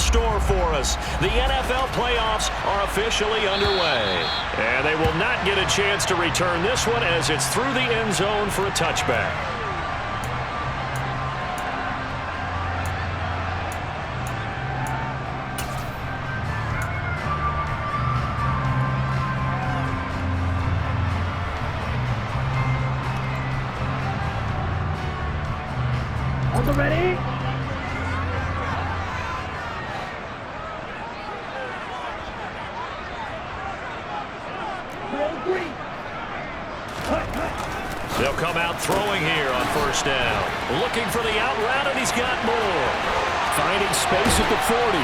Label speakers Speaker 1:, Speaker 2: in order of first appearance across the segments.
Speaker 1: store for us. The NFL playoffs are officially underway. And they will not get a chance to return this one as it's through the end zone for a touchback.
Speaker 2: Ready?
Speaker 1: They'll come out throwing here on first down. Looking for the out route, and he's got more. Finding space at the 40.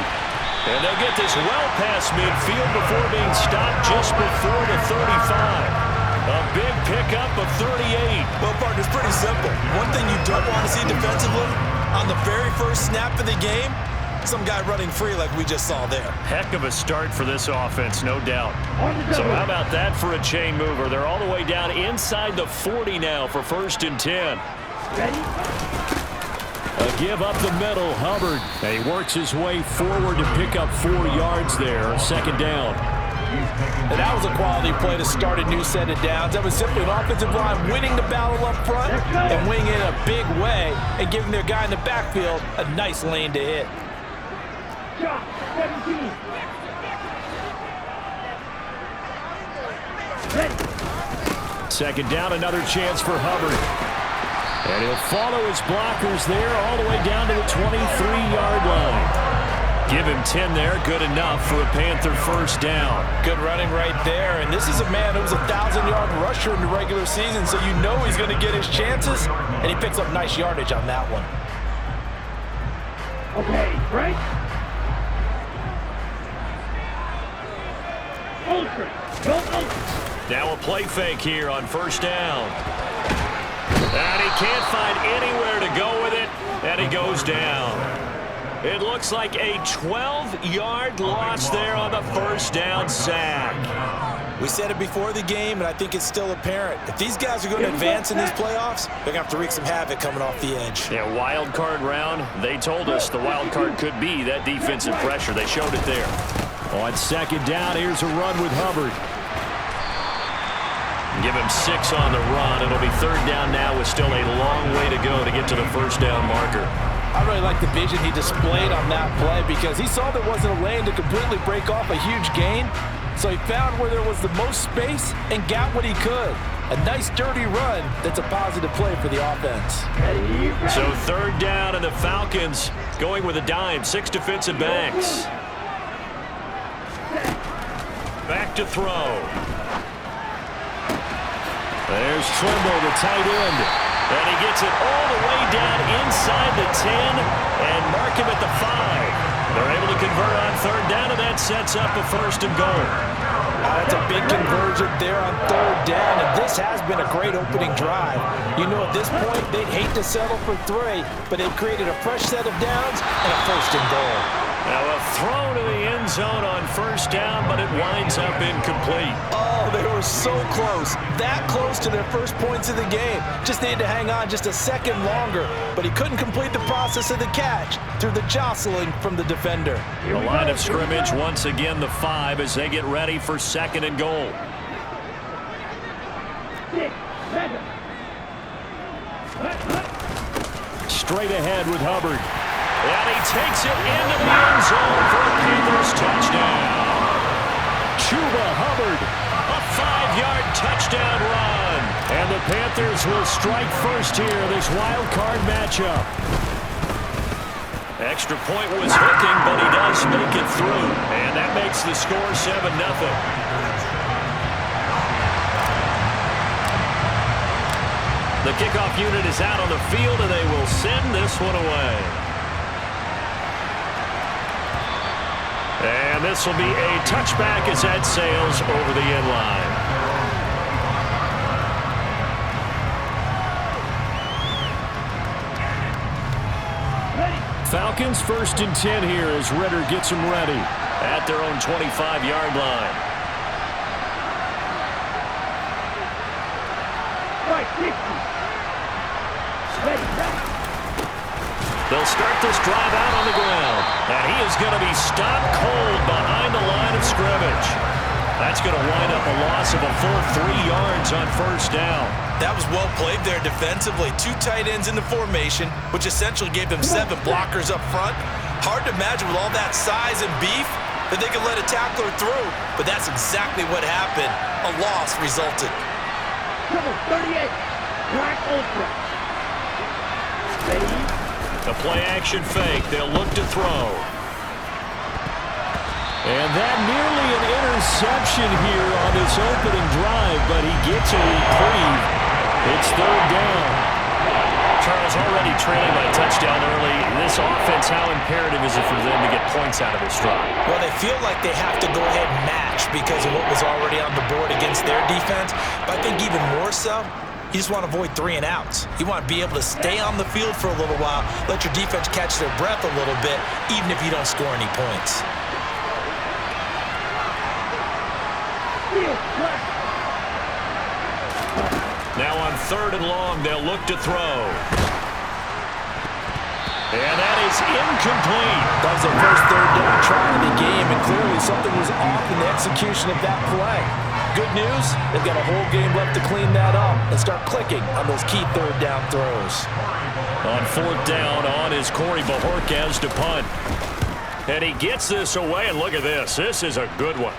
Speaker 1: And they'll get this well past midfield before being stopped just before the 35. A big pickup of 38.
Speaker 3: Well, partner, it's pretty simple. One thing you don't want to see defensively, on the very first snap of the game, some guy running free like we just saw there.
Speaker 1: Heck of a start for this offense, no doubt. So how about that for a chain mover? They're all the way down inside the 40 now for 1st and 10.
Speaker 2: Ready?
Speaker 1: A give up the middle, Hubbard. And he works his way forward to pick up 4 yards there, 2nd down.
Speaker 3: And that was a quality play to start a new set of downs. That was simply an offensive line winning the battle up front and winning it in a big way and giving their guy in the backfield a nice lane to hit.
Speaker 2: Shot 17. Ready.
Speaker 1: 2nd down, another chance for Hubbard. And he'll follow his blockers there all the way down to the 23-yard line. Give him 10 there, good enough for a Panther 1st down.
Speaker 3: Good running right there, and this is a man who was a 1,000-yard rusher in the regular season, so you know he's going to get his chances, and he picks up nice yardage on that one.
Speaker 2: Okay, right? Ultra. Go ultra.
Speaker 1: Now a play fake here on 1st down. And he can't find anywhere to go with it, and he goes down. It looks like a 12-yard loss there on the 1st down sack.
Speaker 3: We said it before the game, and I think it's still apparent. If these guys are going to advance in these playoffs, they're going to have to wreak some havoc coming off the edge.
Speaker 1: Yeah, wild card round. They told us the wild card could be that defensive pressure. They showed it there. On 2nd down, here's a run with Hubbard. Give him 6 on the run. It'll be 3rd down now with still a long way to go to get to the 1st down marker.
Speaker 3: I really like the vision he displayed on that play because he saw there wasn't a lane to completely break off a huge gain. So he found where there was the most space and got what he could. A nice dirty run that's a positive play for the offense.
Speaker 1: So 3rd down, and the Falcons going with a dime. 6 defensive backs. Back to throw. There's Trimble, the tight end. And he gets it all the way down inside the 10 and mark him at the 5. They're able to convert on 3rd down, and that sets up a 1st and goal.
Speaker 3: That's a big conversion there on 3rd down, and this has been a great opening drive. You know, at this point, they'd hate to settle for 3, but they've created a fresh set of downs and a 1st and goal.
Speaker 1: Now a throw to the end zone on 1st down, but it winds up incomplete.
Speaker 3: Oh, they were so close. That close to their first points of the game. Just needed to hang on just a second longer, but he couldn't complete the process of the catch through the jostling from the defender.
Speaker 1: The line of scrimmage, once again the 5 as they get ready for 2nd and goal.
Speaker 2: 6, 7.
Speaker 1: Straight ahead with Hubbard. And he takes it into the end zone for a Panthers touchdown. Chuba Hubbard, a 5-yard touchdown run. And the Panthers will strike first here, this wild card matchup. Extra point was hooking, but he does make it through. And that makes the score 7-0. The kickoff unit is out on the field, and they will send this one away. And this will be a touchback as that sails over the end line. Falcons 1st and 10 here as Ritter gets them ready at their own 25-yard line. They'll start this drive out on the ground. And he is going to be stopped cold behind the line of scrimmage. That's going to wind up a loss of a full 3 yards on first down.
Speaker 3: That was well played there defensively. 2 tight ends in the formation, which essentially gave them 7 blockers up front. Hard to imagine with all that size and beef that they could let a tackler through, but that's exactly what happened. A loss resulted.
Speaker 2: Trouble 38. Black Ultra.
Speaker 1: The play-action fake. They'll look to throw. And that nearly an interception here on this opening drive, but he gets a reprieve. It's third down.
Speaker 4: Charles, already trailing by a touchdown early. This offense, how imperative is it for them to get points out of this drive?
Speaker 3: Well, they feel like they have to go ahead and match because of what was already on the board against their defense. But I think even more so, you just want to avoid 3 and outs. You want to be able to stay on the field for a little while, let your defense catch their breath a little bit, even if you don't score any points.
Speaker 1: Now on 3rd and long, they'll look to throw. And that is incomplete.
Speaker 3: That was their first 3rd down try of the game, and clearly something was off in the execution of that play. Good news, they've got a whole game left to clean that up and start clicking on those key 3rd down throws.
Speaker 1: On 4th down, on is Corey Bajorquez to punt. And he gets this away, and look at this. This is a good one.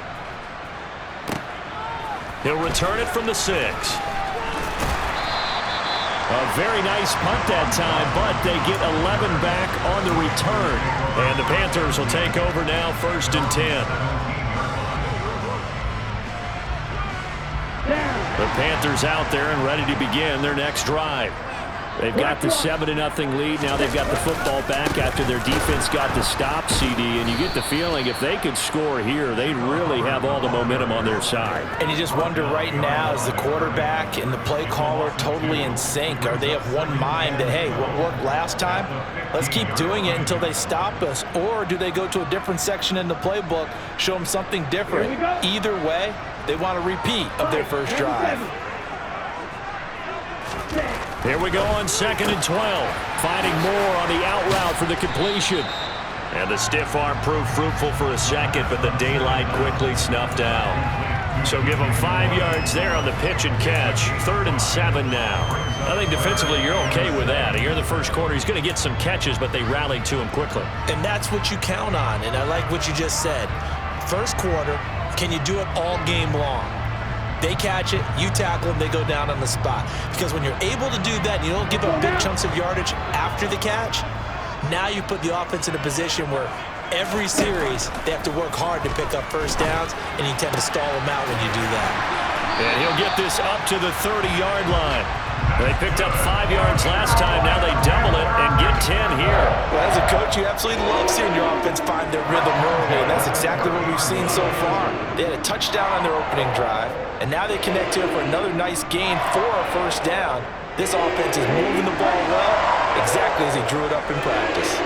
Speaker 1: He'll return it from the 6. A very nice punt that time, but they get 11 back on the return. And the Panthers will take over now, 1st and 10. The Panthers out there and ready to begin their next drive. They've got the 7-0 lead. Now they've got the football back after their defense got the stop, CD. And you get the feeling if they could score here, they'd really have all the momentum on their side.
Speaker 3: And you just wonder right now, is the quarterback and the play caller totally in sync? Are they of one mind that, hey, what worked last time? Let's keep doing it until they stop us. Or do they go to a different section in the playbook, show them something different? Either way, they want a repeat of their first drive.
Speaker 1: Here we go on 2nd and 12. Finding more on the out route for the completion. And the stiff arm proved fruitful for a second, but the daylight quickly snuffed out. So give them 5 yards there on the pitch and catch. 3rd and 7 now. I think defensively you're okay with that. Here in the first quarter, he's going to get some catches, but they rallied to him quickly.
Speaker 3: And that's what you count on, and I like what you just said. First quarter, can you do it all game long? They catch it, you tackle them, they go down on the spot. Because when you're able to do that, and you don't give up big chunks of yardage after the catch, now you put the offense in a position where every series they have to work hard to pick up first downs, and you tend to stall them out when you do that.
Speaker 1: And he'll get this up to the 30-yard line. They picked up 5 yards last time. Now they double it and get 10 here.
Speaker 3: Well, as a coach, you absolutely love seeing your offense find their rhythm early, and that's exactly what we've seen so far. They had a touchdown on their opening drive, and now they connect to it for another nice gain for a first down. This offense is moving the ball well, exactly as he drew it up in practice.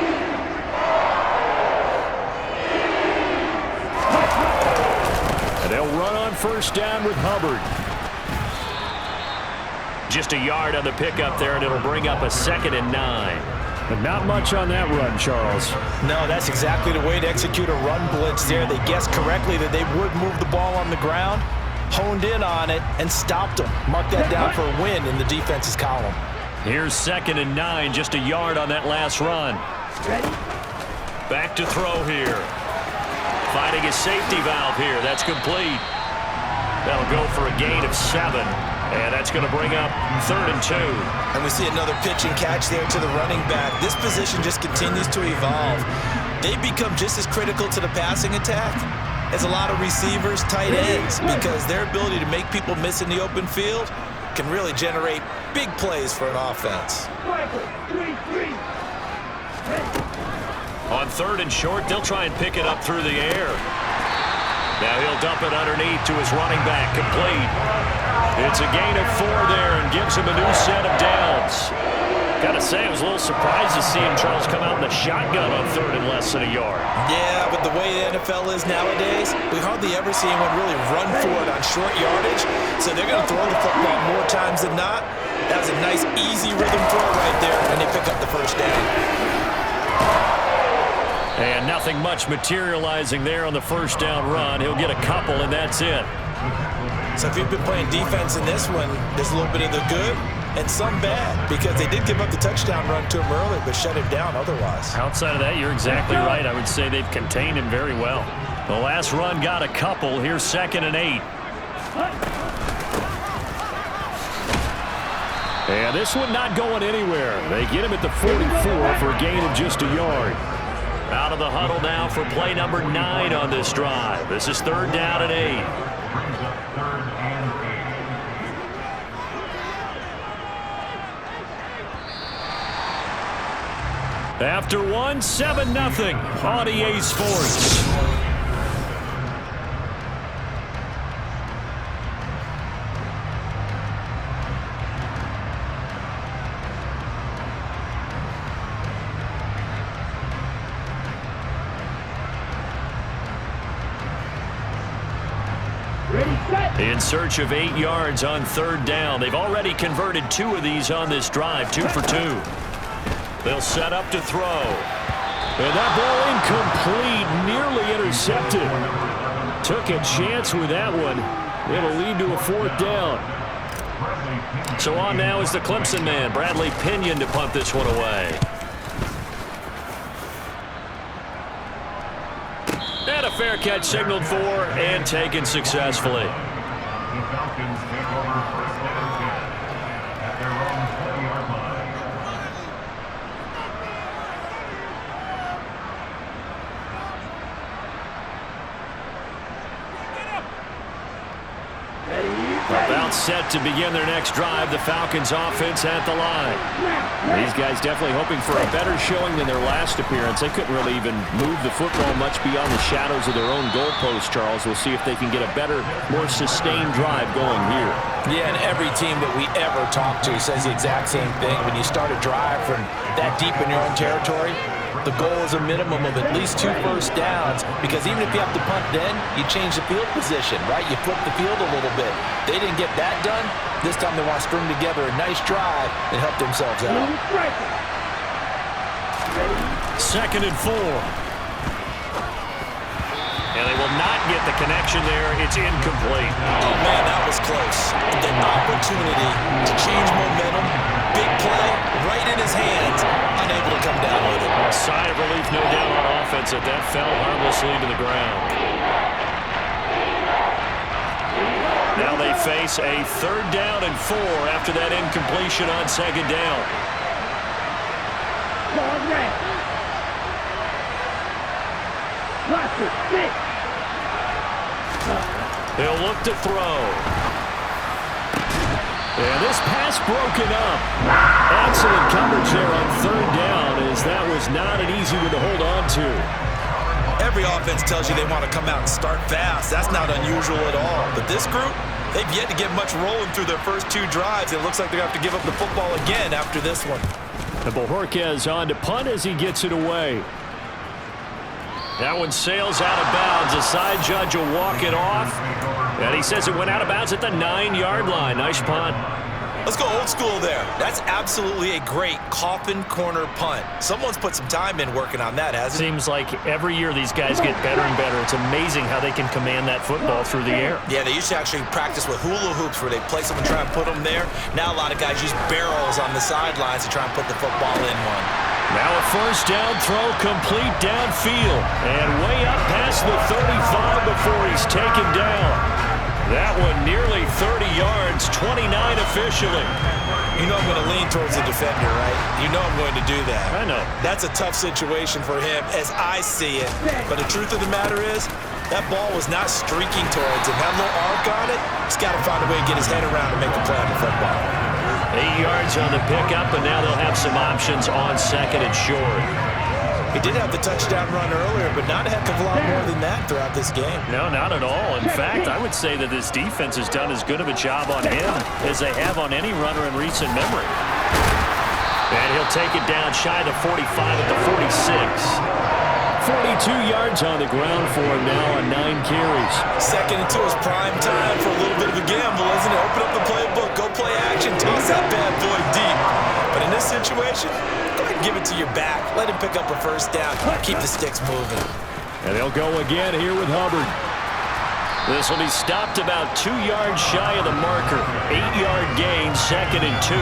Speaker 1: And they'll run on first down with Hubbard. Just a yard on the pickup there, and it'll bring up a 2nd and 9. But not much on that run, Charles.
Speaker 3: No, that's exactly the way to execute a run blitz there. They guessed correctly that they would move the ball on the ground, honed in on it, and stopped them. Mark that down for a win in the defense's column.
Speaker 1: Here's 2nd and 9, just a yard on that last run. Back to throw here. Finding a safety valve here. That's complete. That'll go for a gain of 7. And that's going to bring up 3rd and 2.
Speaker 3: And we see another pitch and catch there to the running back. This position just continues to evolve. They become just as critical to the passing attack as a lot of receivers, tight ends, because their ability to make people miss in the open field can really generate big plays for an offense.
Speaker 1: On 3rd and short, they'll try and pick it up through the air. Now he'll dump it underneath to his running back, complete. It's a gain of 4 there and gives him a new set of downs. Got to say, I was a little surprised to see him, Charles, come out in the shotgun on 3rd and less than a yard.
Speaker 3: Yeah, but the way the NFL is nowadays, we hardly ever see anyone really run for it on short yardage. So they're going to throw the football more times than not. That was a nice, easy rhythm throw right there, and they pick up the first down.
Speaker 1: And nothing much materializing there on the first down run. He'll get a couple, and that's it.
Speaker 3: So if you've been playing defense in this one, there's a little bit of the good and some bad, because they did give up the touchdown run to him earlier, but shut him down otherwise.
Speaker 1: Outside of that, you're exactly right. I would say they've contained him very well. The last run got a couple. Here's 2nd and 8. And this one not going anywhere. They get him at the 44 for a gain of just a yard. Out of the huddle now for play number 9 on this drive. This is 3rd down and 8. After 1, 7-0 on EA Sports. In search of 8 yards on 3rd down. They've already converted 2 of these on this drive, 2 for 2. They'll set up to throw. And that ball incomplete, nearly intercepted. Took a chance with that one. It'll lead to a 4th down. So on now is the Clemson man, Bradley Pinion, to punt this one away. And a fair catch signaled for and taken successfully. About set to begin their next drive, the Falcons offense at the line. These guys definitely hoping for a better showing than their last appearance. They couldn't really even move the football much beyond the shadows of their own goalpost, Charles. We'll see if they can get a better, more sustained drive going here.
Speaker 3: Yeah, and every team that we ever talk to says the exact same thing. When you start a drive from that deep in your own territory, the goal is a minimum of at least 2 first downs, because even if you have to punt then, you change the field position, right? You flip the field a little bit. They didn't get that done. This time they want to string together a nice drive and help themselves out.
Speaker 1: 2nd and 4. And they will not get the connection there. It's incomplete.
Speaker 3: Oh, man, that was close. An opportunity to change momentum. Big play right in his hands. Unable to come down with it.
Speaker 1: A sigh of relief, no doubt, on offense that fell harmlessly to the ground. Now they face a 3rd down and 4 after that incompletion on 2nd down. They'll look to throw. And this pass broken up. Excellent coverage there on 3rd down, as that was not an easy one to hold on to.
Speaker 3: Every offense tells you they want to come out and start fast. That's not unusual at all. But this group, they've yet to get much rolling through their first 2 drives. It looks like they're going to have to give up the football again after this one.
Speaker 1: And Bojorquez on to punt as he gets it away. That one sails out of bounds. The side judge will walk it off. And he says it went out of bounds at the 9-yard line. Nice punt.
Speaker 3: Let's go old school there. That's absolutely a great coffin corner punt. Someone's put some time in working on that, hasn't it?
Speaker 1: Seems like every year these guys get better and better. It's amazing how they can command that football through the air.
Speaker 3: Yeah, they used to actually practice with hula hoops where they place them and try and put them there. Now a lot of guys use barrels on the sidelines to try and put the football in one.
Speaker 1: Now a first down throw complete downfield. And way up past the 35 before he's taken down. That one nearly 30 yards, 29 officially.
Speaker 3: You know I'm going to lean towards the defender, right? You know I'm going to do that.
Speaker 1: I know.
Speaker 3: That's a tough situation for him as I see it. But the truth of the matter is, that ball was not streaking towards him. Had a little arc on it. He's got to find a way to get his head around and make a play on the football.
Speaker 1: 8 yards on the pickup, and now they'll have some options on 2nd and short.
Speaker 3: He did have the touchdown run earlier, but not a heck of a lot more than that throughout this game.
Speaker 1: No, not at all. In fact, I would say that this defense has done as good of a job on him as they have on any runner in recent memory. And he'll take it down shy of the 45 at the 46. 42 yards on the ground for him now on 9 carries.
Speaker 3: Second into his prime time for a little bit of a gamble, isn't it? Open up the playbook, go play action, toss that bad boy deep. But in this situation, go ahead and give it to your back. Let him pick up a first down. Keep the sticks moving.
Speaker 1: And they'll go again here with Hubbard. This will be stopped about 2 yards shy of the marker. 8-yard gain, 2nd and 2.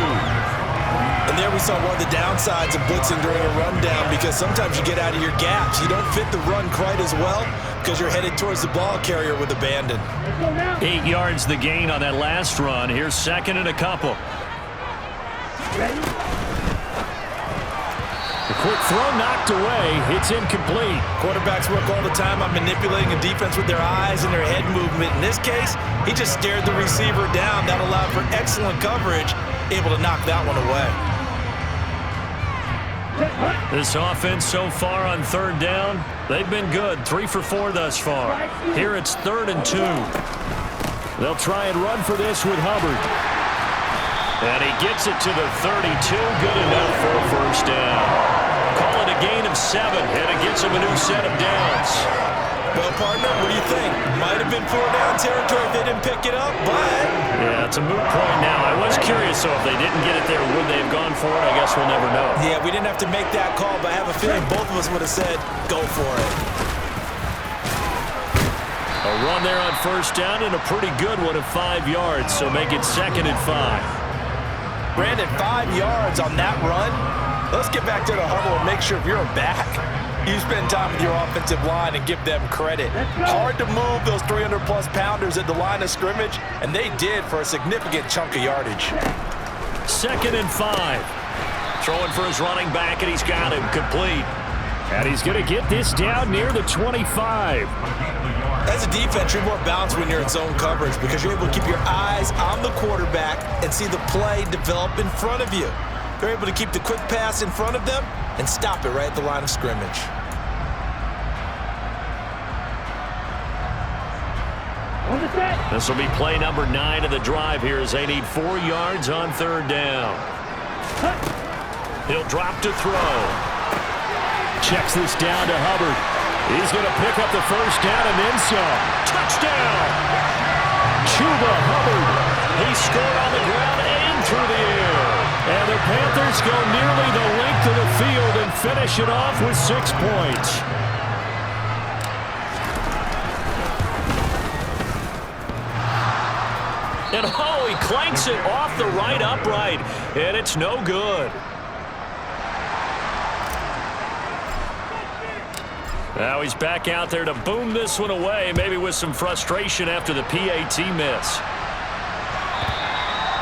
Speaker 3: And there we saw one of the downsides of blitzing during a rundown, because sometimes you get out of your gaps. You don't fit the run quite as well because you're headed towards the ball carrier with abandon.
Speaker 1: 8 yards the gain on that last run. Here's 2nd and a couple.
Speaker 2: Ready?
Speaker 1: The quick throw knocked away. It's incomplete.
Speaker 3: Quarterbacks work all the time on manipulating a defense with their eyes and their head movement. In this case, he just stared the receiver down. That allowed for excellent coverage, able to knock that one away.
Speaker 1: This offense so far on 3rd down, they've been good. 3 for 4 thus far. Here it's 3rd and 2. They'll try and run for this with Hubbard. And he gets it to the 32. Good enough for a first down. Call it a gain of 7, and it gets him a new set of downs.
Speaker 3: Well, partner, what do you think? Might have been 4-down territory if they didn't pick it up, but...
Speaker 1: Yeah, it's a moot point now. I was curious, so if they didn't get it there, would they have gone for it? I guess we'll never know.
Speaker 3: Yeah, we didn't have to make that call, but I have a feeling both of us would have said, go for it.
Speaker 1: A run there on first down, and a pretty good one of 5 yards, so make it 2nd and 5.
Speaker 3: Brandon, 5 yards on that run. Let's get back to the huddle and make sure if you're back, you spend time with your offensive line and give them credit. Hard to move those 300-plus pounders at the line of scrimmage, and they did for a significant chunk of yardage.
Speaker 1: 2nd and 5. Throwing for his running back, and he's got him complete. And he's going to get this down near the 25.
Speaker 3: As a defense, you're more balanced when you're in zone coverage because you're able to keep your eyes on the quarterback and see the play develop in front of you. They're able to keep the quick pass in front of them and stop it right at the line of scrimmage.
Speaker 1: This will be play number 9 of the drive here as they need 4 yards on 3rd down. He'll drop to throw. Checks this down to Hubbard. He's going to pick up the first down and then some. Touchdown! Chuba Hubbard. He scored on the ground and through the air. And the Panthers go nearly the length of the field and finish it off with 6 points. And oh, he clanks it off the right upright, and it's no good. Now he's back out there to boom this one away, maybe with some frustration after the PAT miss.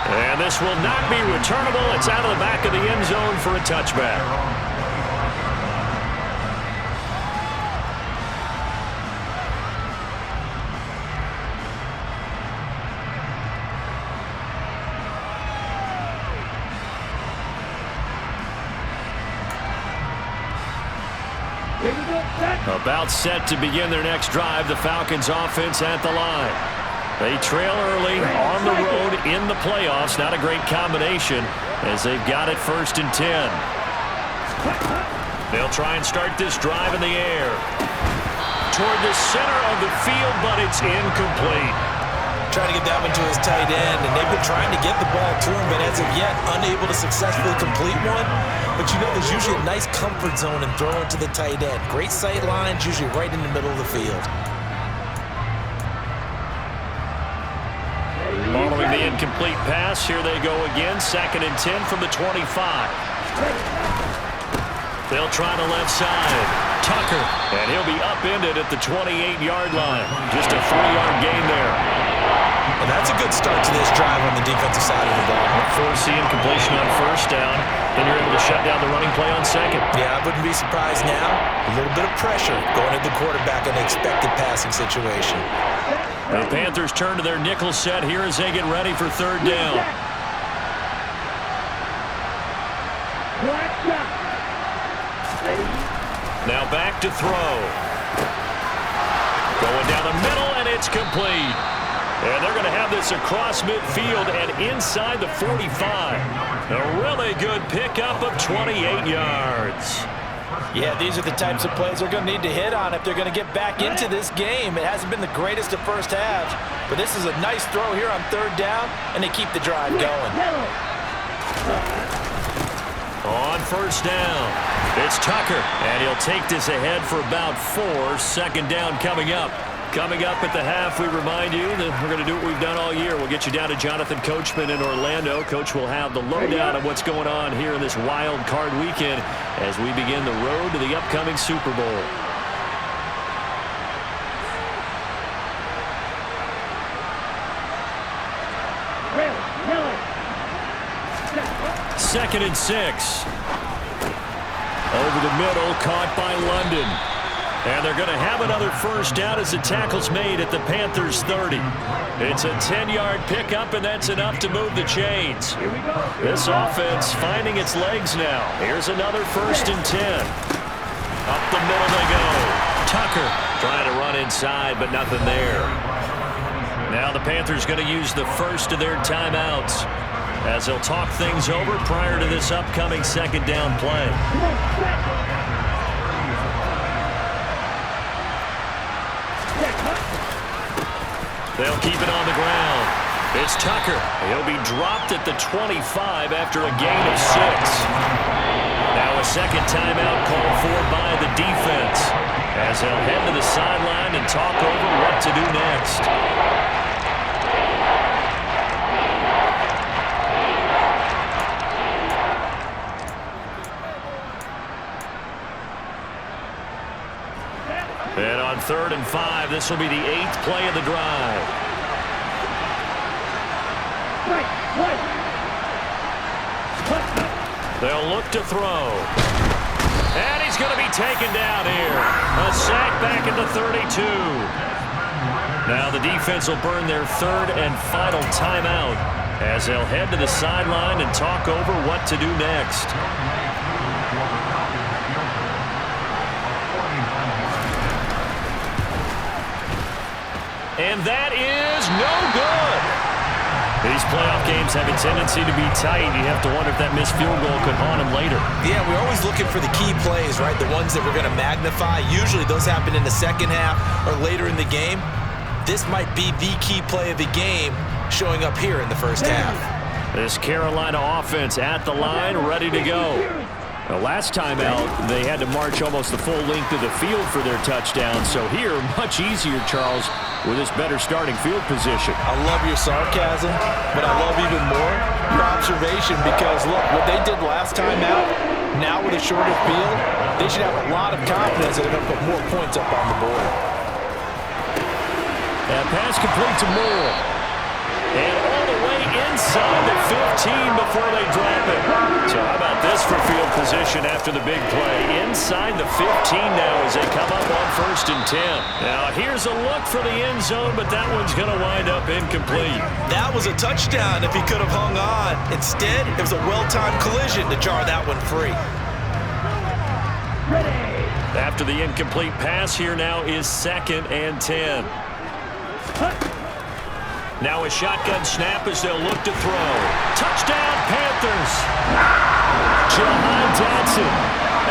Speaker 1: And this will not be returnable. It's out of the back of the end zone for a touchback. About set to begin their next drive, the Falcons offense at the line. They trail early on the road in the playoffs. Not a great combination as they've got it 1st and 10. They'll try and start this drive in the air. Toward the center of the field, but it's incomplete.
Speaker 3: Trying to get that one to his tight end, and they've been trying to get the ball to him, but as of yet, unable to successfully complete one. But you know, there's usually a nice comfort zone in throwing to the tight end. Great sight lines, usually right in the middle of the field.
Speaker 1: Following the incomplete pass, here they go again. 2nd and 10 from the 25. They'll try the left side. Tucker, and he'll be upended at the 28-yard line. Just a 3-yard gain there.
Speaker 3: And that's a good start to this drive on the defensive side of the ball.
Speaker 1: Force the incompletion on 1st down, then you're able to shut down the running play on 2nd.
Speaker 3: Yeah, I wouldn't be surprised now. A little bit of pressure going at the quarterback in the expected passing situation.
Speaker 1: The Panthers turn to their nickel set here as they get ready for 3rd down. Now back to throw. Going down the middle, and it's complete. And they're going to have this across midfield and inside the 45. A really good pickup of 28 yards.
Speaker 3: Yeah, these are the types of plays they're going to need to hit on if they're going to get back into this game. It hasn't been the greatest of first halves, but this is a nice throw here on 3rd down, and they keep the drive going.
Speaker 1: On first down, it's Tucker, and he'll take this ahead for about 4. Second down coming up. Coming up at the half, we remind you that we're going to do what we've done all year. We'll get you down to Jonathan Coachman in Orlando. Coach will have the lowdown of what's going on here in this wild card weekend as we begin the road to the upcoming Super Bowl. Second and 6. Over the middle, caught by London. And they're going to have another first down as the tackle's made at the Panthers' 30. It's a 10-yard pickup, and that's enough to move the chains. This offense finding its legs now. Here's another 1st and 10. Up the middle they go. Tucker trying to run inside, but nothing there. Now the Panthers going to use the first of their timeouts as they'll talk things over prior to this upcoming second down play. They'll keep it on the ground. It's Tucker. He'll be dropped at the 25 after a gain of 6. Now a second timeout called for by the defense as they'll head to the sideline and talk over what to do next. And on 3rd and 5, this will be the 8th play of the drive. They'll look to throw. And he's going to be taken down here. A sack back at the 32. Now the defense will burn their 3rd and final timeout as they'll head to the sideline and talk over what to do next. And that is no good. These playoff games have a tendency to be tight. You have to wonder if that missed field goal could haunt them later.
Speaker 3: Yeah, we're always looking for the key plays, right? The ones that we're going to magnify. Usually those happen in the second half or later in the game. This might be the key play of the game showing up here in the first half.
Speaker 1: This Carolina offense at the line, ready to go. The last time out, they had to march almost the full length of the field for their touchdown. So here, much easier, Charles, with this better starting field position.
Speaker 3: I love your sarcasm, but I love even more your observation because, look, what they did last time out, now with a shorter field, they should have a lot of confidence that they're going to put more points up on the board.
Speaker 1: And pass complete to Moore. And all the way inside the 15 before they drop it. So how about this for field position after the big play? Inside the 15 now as they come up on 1st and 10. Now here's a look for the end zone, but that one's going to wind up incomplete.
Speaker 3: That was a touchdown if he could have hung on. Instead, it was a well-timed collision to jar that one free.
Speaker 1: After the incomplete pass, here now is 2nd and 10. Now a shotgun snap as they'll look to throw. Touchdown, Panthers! Jahan Dotson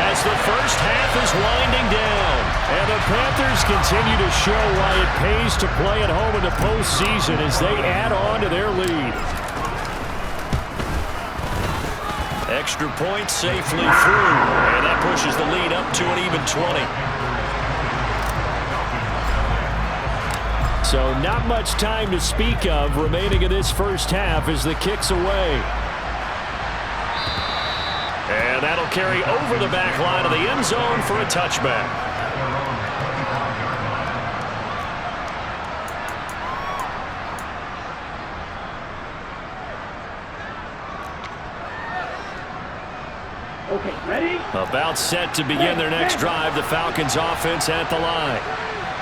Speaker 1: as the first half is winding down. And the Panthers continue to show why it pays to play at home in the postseason as they add on to their lead. Extra point safely through. And that pushes the lead up to an even 20. So not much time to speak of remaining in this first half as the kick's away. And that'll carry over the back line of the end zone for a touchback.
Speaker 2: Okay, ready?
Speaker 1: About set to begin their next drive, the Falcons offense at the line.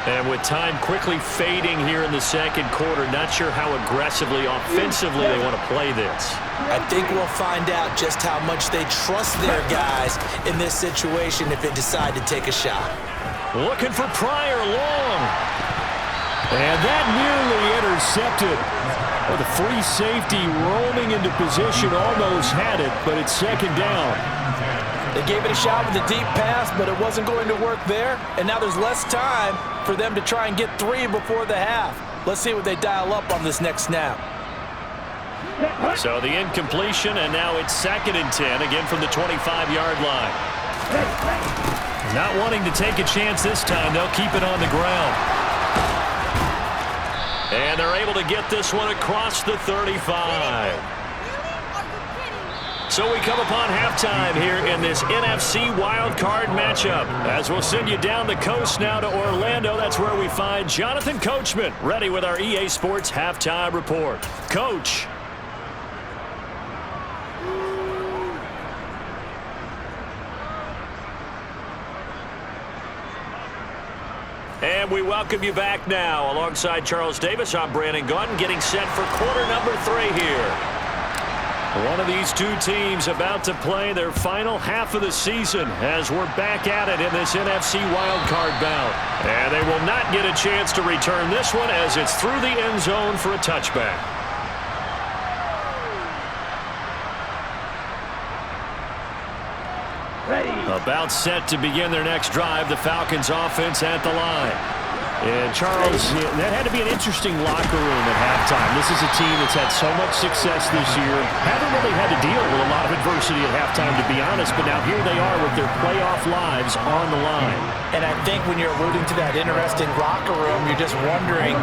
Speaker 1: And with time quickly fading here in the second quarter, not sure how aggressively, offensively they want to play this.
Speaker 3: I think we'll find out just how much they trust their guys in this situation if they decide to take a shot.
Speaker 1: Looking for Pryor long. And that nearly intercepted. Well, the free safety roaming into position almost had it, but it's 2nd down.
Speaker 3: They gave it a shot with a deep pass, but it wasn't going to work there. And now there's less time for them to try and get 3 before the half. Let's see what they dial up on this next snap.
Speaker 1: So the incompletion, and now it's 2nd and 10, again from the 25-yard line. Not wanting to take a chance this time, they'll keep it on the ground. And they're able to get this one across the 35. So we come upon halftime here in this NFC wildcard matchup. As we'll send you down the coast now to Orlando, that's where we find Jonathan Coachman ready with our EA Sports halftime report. Coach. And we welcome you back now. Alongside Charles Davis, I'm Brandon Gaudin, getting set for quarter number 3 here. One of these two teams about to play their final half of the season as we're back at it in this NFC wildcard bout. And they will not get a chance to return this one as it's through the end zone for a touchback. About set to begin their next drive, the Falcons offense at the line. And Charles, that had to be an interesting locker room at halftime. This is a team that's had so much success this year. Haven't really had to deal with a lot of adversity at halftime, to be honest, but now here they are with their playoff lives on the line.
Speaker 3: And I think when you're alluding to that interesting locker room, you're just wondering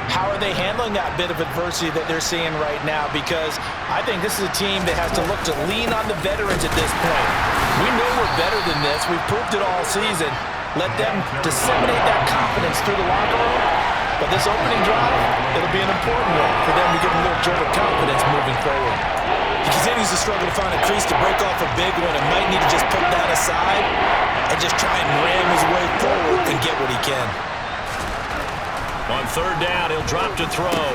Speaker 3: how are they handling that bit of adversity that they're seeing right now, because I think this is a team that has to look to lean on the veterans at this point. We know we're better than this. We've proved it all season. Let them disseminate that confidence through the locker room. But this opening drive, it'll be an important one for them to get a little jolt of confidence moving forward.
Speaker 5: He continues to struggle to find a crease to break off a big one and might need to just put that aside and just try and ram his way forward and get what he can.
Speaker 1: On 3rd down, he'll drop to throw.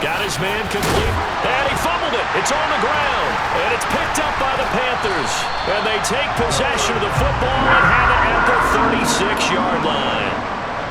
Speaker 1: Got his man complete, and he fumbled it. It's on the ground, and it's picked up by the Panthers. And they take possession of the football and have it at the 36-yard line.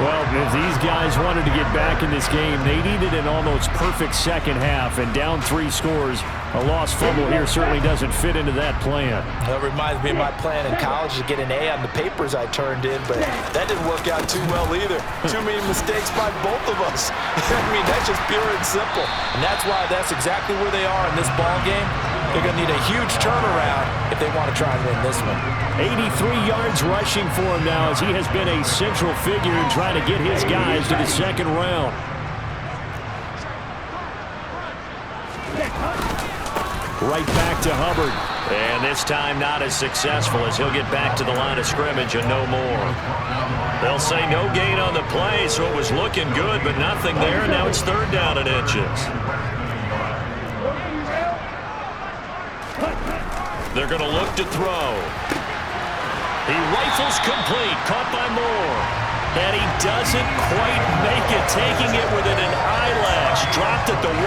Speaker 4: Well, if these guys wanted to get back in this game, they needed an almost perfect second half, and down 3 scores. A lost fumble here certainly doesn't fit into that plan.
Speaker 3: That reminds me of my plan in college to get an A on the papers I turned in, but that didn't work out too well either. Too many mistakes by both of us. I mean, that's just pure and simple. And that's why that's exactly where they are in this ball game. They're going to need a huge turnaround if they want to try and win this one.
Speaker 4: 83 yards rushing for him now as he has been a central figure in trying to get his guys to the 2nd round. Right back to Hubbard.
Speaker 1: And this time not as successful as he'll get back to the line of scrimmage and no more. They'll say no gain on the play, so it was looking good, but nothing there. Now it's 3rd down and inches. They're going to look to throw. He rifles complete, caught by Moore. And he doesn't quite make it, taking it within an eyelash. Dropped at the 1.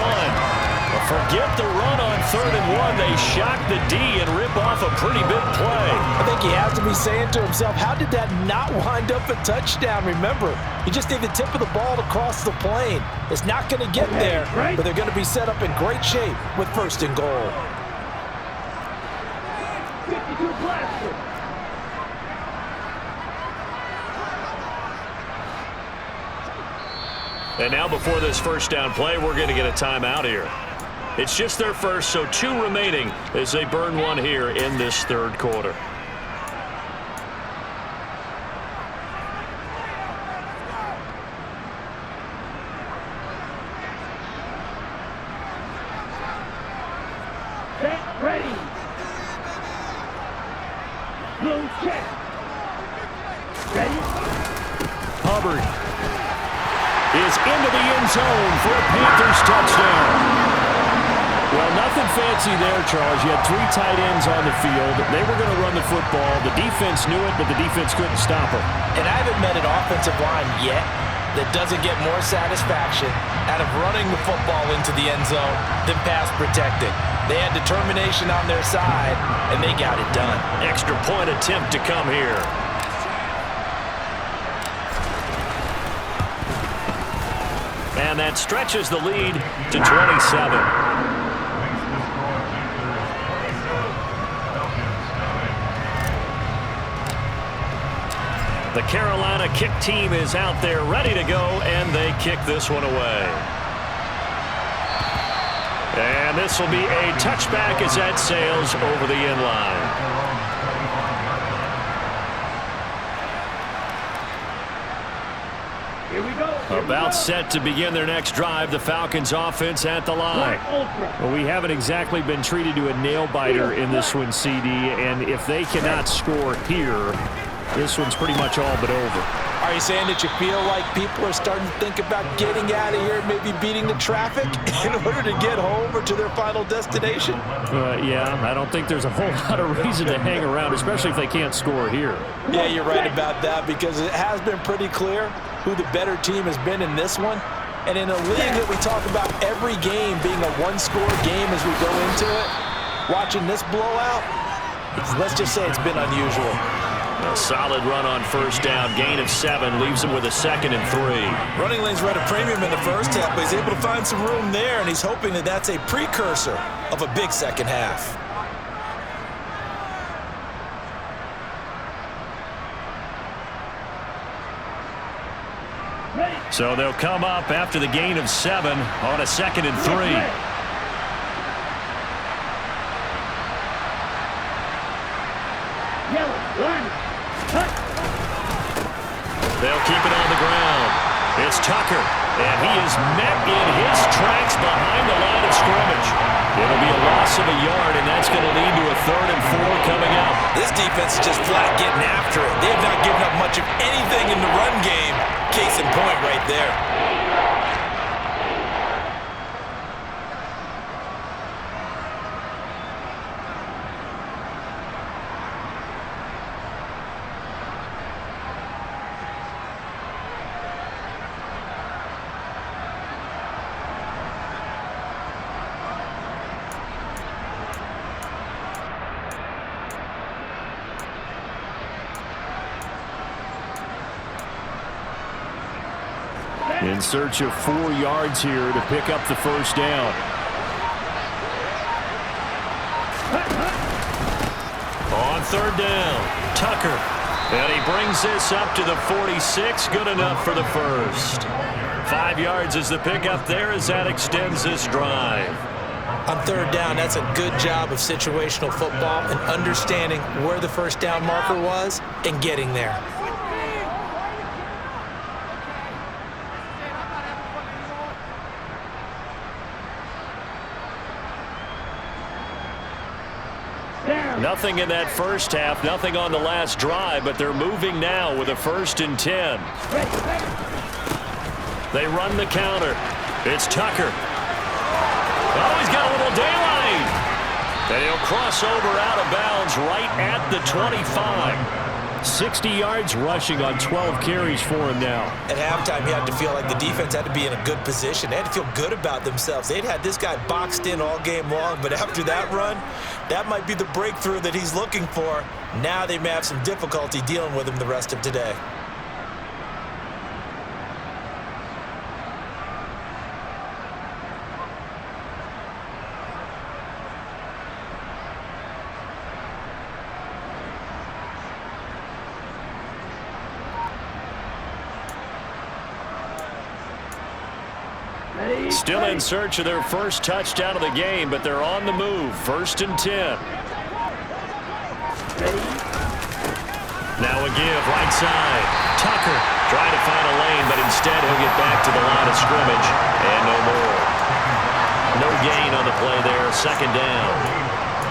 Speaker 1: Forget the run on 3rd and 1. They shock the D and rip off a pretty big play.
Speaker 3: I think he has to be saying to himself, how did that not wind up a touchdown? Remember, you just need the tip of the ball to cross the plane. It's not going to get there, but they're going to be set up in great shape with 1st and goal.
Speaker 2: 52 blaster.
Speaker 1: And now before this 1st down play, we're going to get a timeout here. It's just their first, so 2 remaining as they burn one here in this 3rd quarter.
Speaker 2: Set, ready. Blue check. Ready.
Speaker 4: Hubbard is into the end zone for a Panthers touchdown. Well, nothing fancy there, Charles. You had 3 tight ends on the field. They were going to run the football. The defense knew it, but the defense couldn't stop them.
Speaker 3: And I haven't met an offensive line yet that doesn't get more satisfaction out of running the football into the end zone than pass protecting. They had determination on their side, and they got it done.
Speaker 1: Extra point attempt to come here. And that stretches the lead to 27. The Carolina kick team is out there ready to go, and they kick this one away. And this will be a touchback as that sails over the end line.
Speaker 2: Here we go.
Speaker 1: About set to begin their next drive, the Falcons offense at the line.
Speaker 4: Well, we haven't exactly been treated to a nail-biter in this one, CD, and if they cannot score here, this one's pretty much all but over.
Speaker 3: Are you saying that you feel like people are starting to think about getting out of here, maybe beating the traffic in order to get home or to their final destination?
Speaker 4: Yeah, I don't think there's a whole lot of reason to hang around, especially if they can't score here.
Speaker 3: Yeah, you're right about that, because it has been pretty clear who the better team has been in this one. And in a league that we talk about every game being a one-score game as we go into it, watching this blowout, let's just say it's been unusual.
Speaker 1: A solid run on first down, gain of 7, leaves him with a 2nd and 3.
Speaker 5: Running lanes were at a premium in the first half, but he's able to find some room there, and he's hoping that that's a precursor of a big second half.
Speaker 1: So they'll come up after the gain of 7 on a 2nd and 3. They'll keep it on the ground. It's Tucker, and he is met in his tracks behind the line of scrimmage. It'll be a loss of a yard, and that's going to lead to a 3rd and 4 coming up.
Speaker 5: This defense is just flat getting after it. They have not given up much of anything in the run game. Case in point right there.
Speaker 4: In search of 4 yards here to pick up the first down.
Speaker 1: On 3rd down, Tucker. And he brings this up to the 46. Good enough for the first. 5 yards is the pickup there as that extends this drive.
Speaker 5: On 3rd down, that's a good job of situational football and understanding where the first down marker was and getting there.
Speaker 1: Nothing in that first half, nothing on the last drive, but they're moving now with a 1st and 10. They run the counter. It's Tucker. Oh, he's got a little daylight. And he'll cross over out of bounds right at the 25.
Speaker 4: 60 yards rushing on 12 carries for him now.
Speaker 5: At halftime, you had to feel like the defense had to be in a good position. They had to feel good about themselves. They'd had this guy boxed in all game long, but after that run, that might be the breakthrough that he's looking for. Now they may have some difficulty dealing with him the rest of today.
Speaker 1: Still in search of their first touchdown of the game, but they're on the move. 1st and 10. Now a give, right side. Tucker trying to find a lane, but instead he'll get back to the line of scrimmage. And no more. No gain on the play there. 2nd down.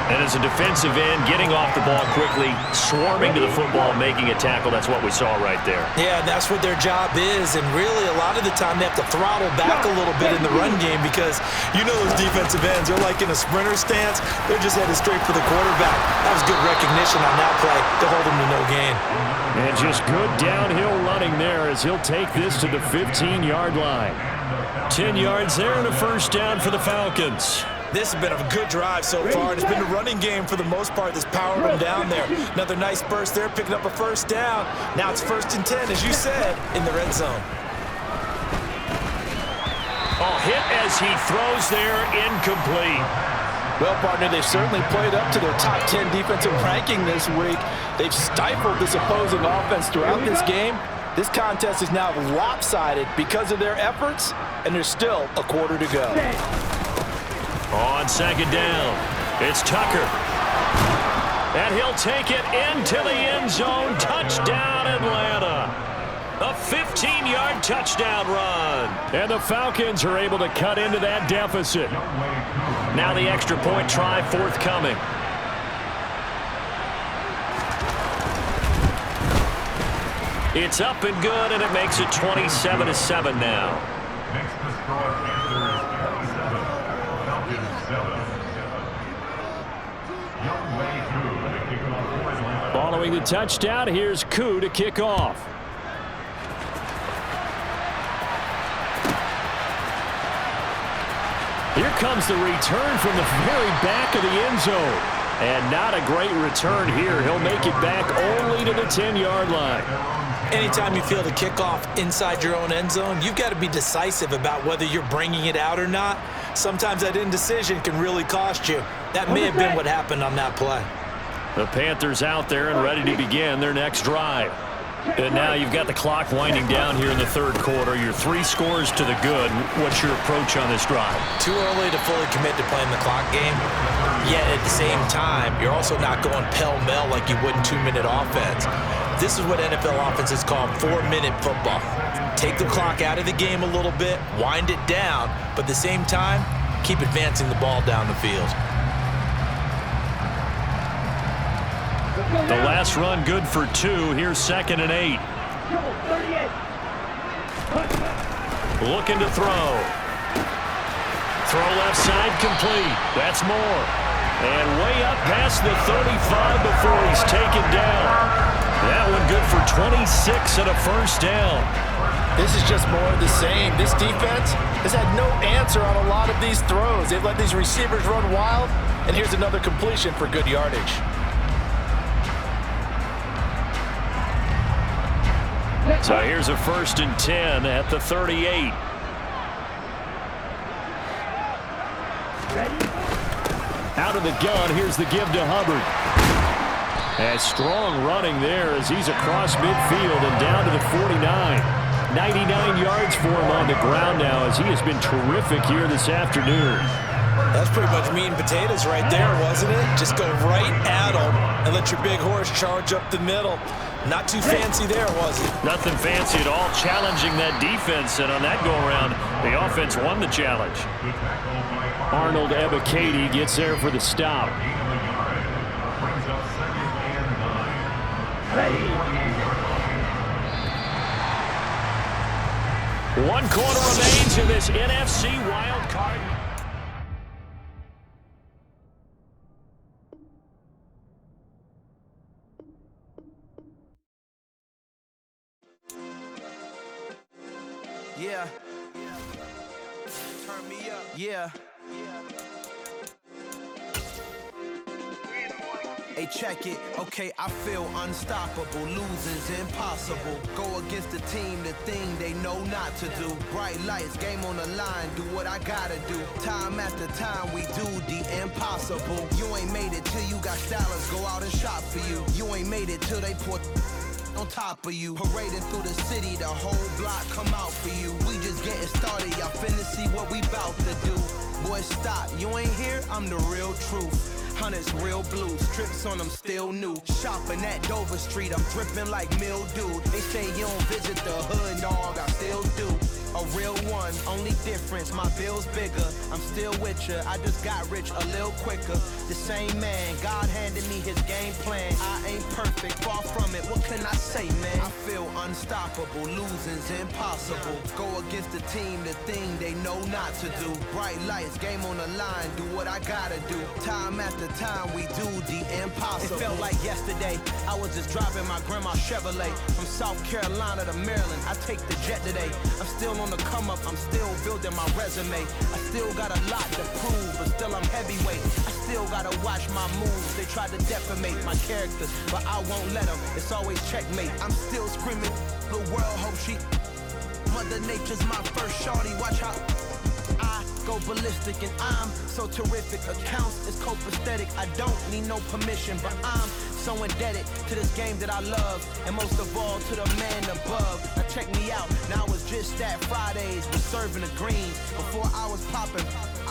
Speaker 1: And as a defensive end, getting off the ball quickly, swarming to the football, making a tackle, that's what we saw right there.
Speaker 5: Yeah, that's what their job is, and really a lot of the time they have to throttle back a little bit in the run game because you know those defensive ends, they're like in a sprinter stance, they're just headed straight for the quarterback. That was good recognition on that play to hold them to no gain.
Speaker 4: And just good downhill running there as he'll take this to the 15-yard line.
Speaker 1: 10 yards there and a 1st down for the Falcons.
Speaker 5: This has been a good drive so far. It's been the running game for the most part that's powered them down there. Another nice burst there, picking up a 1st down. Now it's 1st and 10, as you said, in the red zone.
Speaker 1: Oh, hit as he throws there, incomplete.
Speaker 3: Well, partner, they've certainly played up to their top 10 defensive ranking this week. They've stifled this opposing offense throughout this game. This contest is now lopsided because of their efforts, and there's still a quarter to go.
Speaker 1: On second down, it's Tucker. And he'll take it into the end zone. Touchdown, Atlanta. A 15-yard touchdown run.
Speaker 4: And the Falcons are able to cut into that deficit.
Speaker 1: Now the extra point try forthcoming. It's up and good, and it makes it 27-7 now.
Speaker 2: Next to score, Panthers 27, Falcons 7. Young way through the kickoff for Atlanta.
Speaker 4: Following the touchdown, here's Koo to kick off. Here comes the return from the very back of the end zone. And not a great return here. He'll make it back only to the 10-yard line.
Speaker 5: Anytime you feel the kickoff inside your own end zone, you've got to be decisive about whether you're bringing it out or not. Sometimes that indecision can really cost you. That may have been what happened on that play.
Speaker 4: The Panthers out there and ready to begin their next drive. And now you've got the clock winding down here in the third quarter. You're 3 scores to the good. What's your approach on this drive?
Speaker 5: Too early to fully commit to playing the clock game. Yet at the same time, you're also not going pell-mell like you would in 2-minute offense. This is what NFL offenses call 4-minute football. Take the clock out of the game a little bit, wind it down, but at the same time, keep advancing the ball down the field.
Speaker 4: The last run good for 2. Here's 2nd and 8. Looking to throw. Throw left side complete. That's more. And way up past the 35 before he's taken down. That one good for 26 and a first down.
Speaker 3: This is just more of the same. This defense has had no answer on a lot of these throws. They've let these receivers run wild, and here's another completion for good yardage.
Speaker 4: So here's a 1st and 10 at the 38. Out of the gun, here's the give to Hubbard. And strong running there as he's across midfield and down to the 49. 99 yards for him on the ground now as he has been terrific here this afternoon.
Speaker 5: That's pretty much meat and potatoes right there, wasn't it? Just go right at him and let your big horse charge up the middle. Not too fancy there, was it?
Speaker 4: Nothing fancy at all, challenging that defense, and on that go-around, the offense won the challenge. Arnold Ebiketie gets there for the stop. One quarter remains in this NFC wild card.
Speaker 6: Yeah. Turn me up. Yeah. Hey, check it. Okay, I feel unstoppable. Losing's impossible. Go against the team, the thing they know not to do. Bright lights, game on the line. Do what I gotta do. Time after time, we do the impossible. You ain't made it till you got stylers go out and shop for you. You ain't made it till they put on top of you. Parading through the city, the whole block come out for you. We just getting started, y'all finna see what we bout to do. Boy, stop, you ain't here, I'm the real truth. Hunters real blue, strips on them still new. Shopping at Dover Street, I'm dripping like mildew. They say you don't visit the hood, dog, I still do. A real one, only difference, my bill's bigger. I'm still with ya, I just got rich a little quicker. The same man, God handed me his game plan. I ain't perfect, far from it, what can I say, man? I feel unstoppable, losing's impossible. Go against the team, the thing they know not to do. Bright lights, game on the line, do what I gotta do. Time after time, we do the impossible. It felt like yesterday, I was just driving my grandma's Chevrolet. From South Carolina to Maryland, I take the jet today. I'm still on the come up, I'm still building my resume. I still got a lot to prove, but still I'm heavyweight. I still gotta watch my moves. They try to defamate my character, but I won't let them. It's always checkmate. I'm still screaming, the world hope she. Mother Nature's my first shorty, watch how I go ballistic and I'm so terrific. Accounts is copacetic, I don't need no permission, but I'm so indebted to this game that I love, and most of all to the man above. Now check me out, now it's just that Fridays was serving the greens. Before I was popping,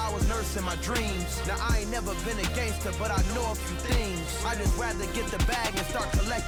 Speaker 6: I was nursing my dreams. Now I ain't never been a gangster, but I know a few things. I just rather get the bag and start collecting.